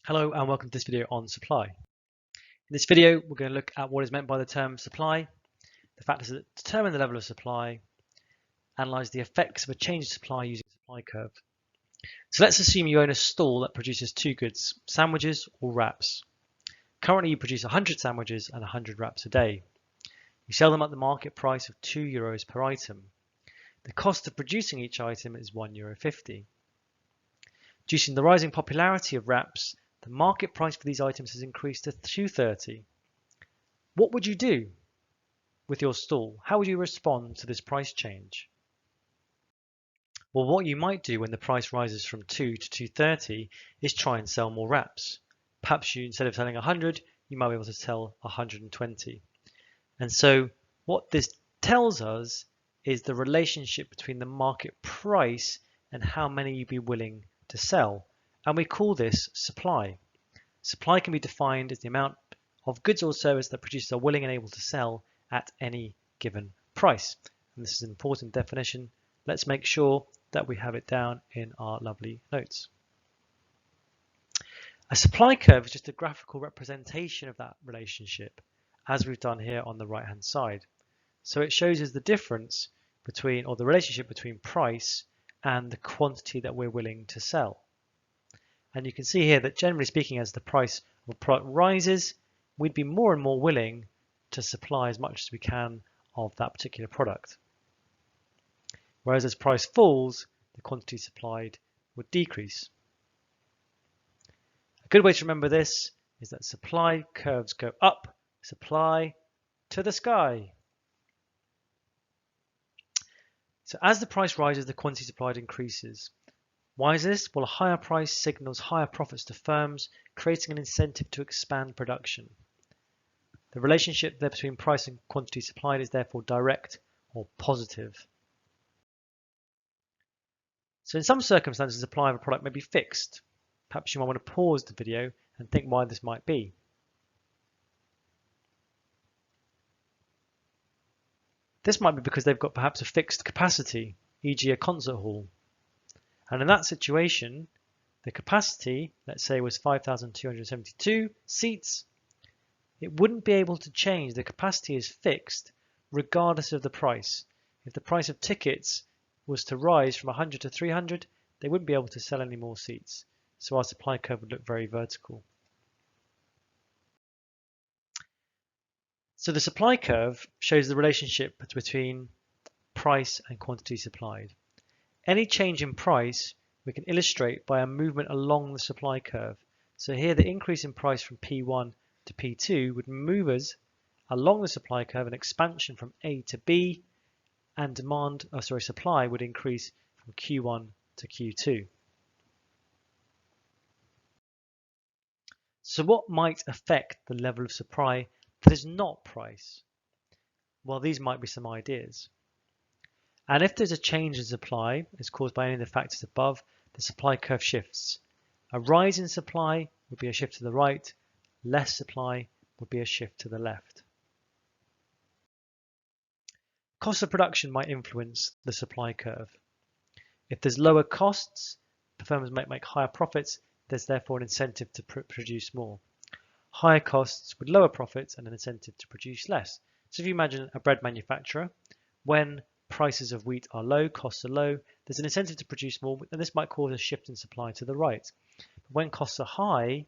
Hello and welcome to this video on supply. In this video, we're going to look at what is meant by the term supply, the factors that determine the level of supply, analyze the effects of a change in supply using a supply curve. So let's assume you own a stall that produces two goods, sandwiches or wraps. Currently, you produce 100 sandwiches and 100 wraps a day. You sell them at the market price of €2 per item. The cost of producing each item is €1.50. Due to the rising popularity of wraps, the market price for these items has increased to $2.30. What would you do with your stall? How would you respond to this price change? Well, what you might do when the price rises from 2 to 2.30 is try and sell more wraps. Perhaps you, instead of selling 100, you might be able to sell 120. And so what this tells us is the relationship between the market price and how many you'd be willing to sell. And we call this supply. Supply can be defined as the amount of goods or service that producers are willing and able to sell at any given price. And this is an important definition. Let's make sure that we have it down in our lovely notes. A supply curve is just a graphical representation of that relationship, as we've done here on the right hand side. So it shows us the difference between, or the relationship between, price and the quantity that we're willing to sell. And you can see here that generally speaking, as the price of a product rises, we'd be more and more willing to supply as much as we can of that particular product. Whereas as price falls, the quantity supplied would decrease. A good way to remember this is that supply curves go up, supply to the sky. So as the price rises, the quantity supplied increases. Why is this? Well, a higher price signals higher profits to firms, creating an incentive to expand production. The relationship there between price and quantity supplied is therefore direct or positive. So in some circumstances, the supply of a product may be fixed. Perhaps you might want to pause the video and think why this might be. This might be because they've got perhaps a fixed capacity, e.g. a concert hall. And in that situation, the capacity, let's say, was 5,272 seats. It wouldn't be able to change. The capacity is fixed regardless of the price. If the price of tickets was to rise from 100 to 300, they wouldn't be able to sell any more seats. So our supply curve would look very vertical. So the supply curve shows the relationship between price and quantity supplied. Any change in price we can illustrate by a movement along the supply curve. So here the increase in price from P1 to P2 would move us along the supply curve, an expansion from A to B, and supply would increase from Q1 to Q2. So what might affect the level of supply that is not price? Well, these might be some ideas. And if there's a change in supply, it's caused by any of the factors above, the supply curve shifts. A rise in supply would be a shift to the right, less supply would be a shift to the left. Cost of production might influence the supply curve. If there's lower costs, the firms might make higher profits, there's therefore an incentive to produce more. Higher costs with lower profits and an incentive to produce less. So if you imagine a bread manufacturer, when prices of wheat are low, costs are low, there's an incentive to produce more, and this might cause a shift in supply to the right. But when costs are high,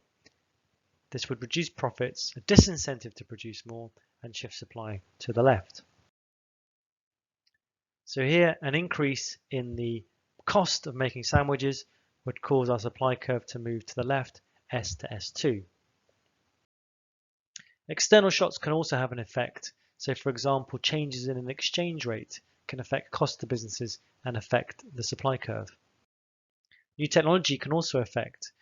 this would reduce profits, a disincentive to produce more, and shift supply to the left. So here, an increase in the cost of making sandwiches would cause our supply curve to move to the left, S to S2. External shocks can also have an effect. So for example, changes in an exchange rate can affect cost to businesses and affect the supply curve. New technology can also affect.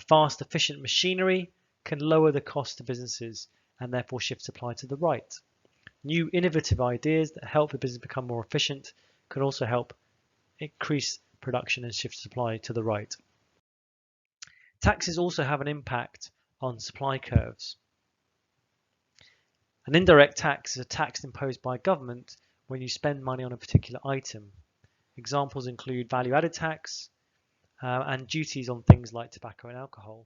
Fast, efficient machinery can lower the cost to businesses and therefore shift supply to the right. New innovative ideas that help the business become more efficient can also help increase production and shift supply to the right. Taxes also have an impact on supply curves. An indirect tax is a tax imposed by government when you spend money on a particular item. Examples include value-added tax and duties on things like tobacco and alcohol.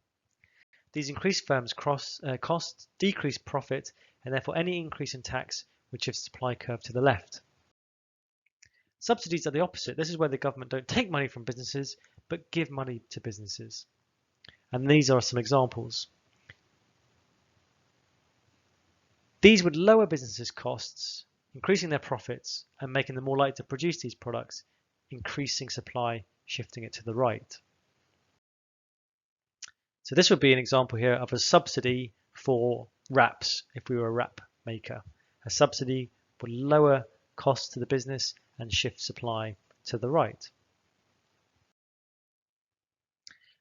These increase firms' costs, decrease profit, and therefore any increase in tax would shift the supply curve to the left. Subsidies are the opposite. This is where the government don't take money from businesses, but give money to businesses. And these are some examples. These would lower businesses' costs, increasing their profits and making them more likely to produce these products, increasing supply, shifting it to the right. So this would be an example here of a subsidy for wraps if we were a wrap maker. A subsidy would lower costs to the business and shift supply to the right.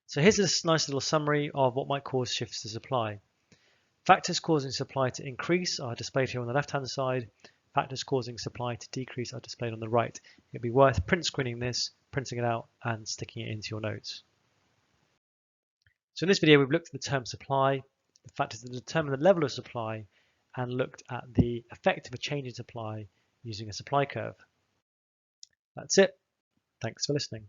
So here's a nice little summary of what might cause shifts to supply. Factors causing supply to increase are displayed here on the left-hand side. Factors causing supply to decrease are displayed on the right. It'd be worth print screening this, printing it out, and sticking it into your notes. So in this video, we've looked at the term supply, the factors that determine the level of supply, and looked at the effect of a change in supply using a supply curve. That's it. Thanks for listening.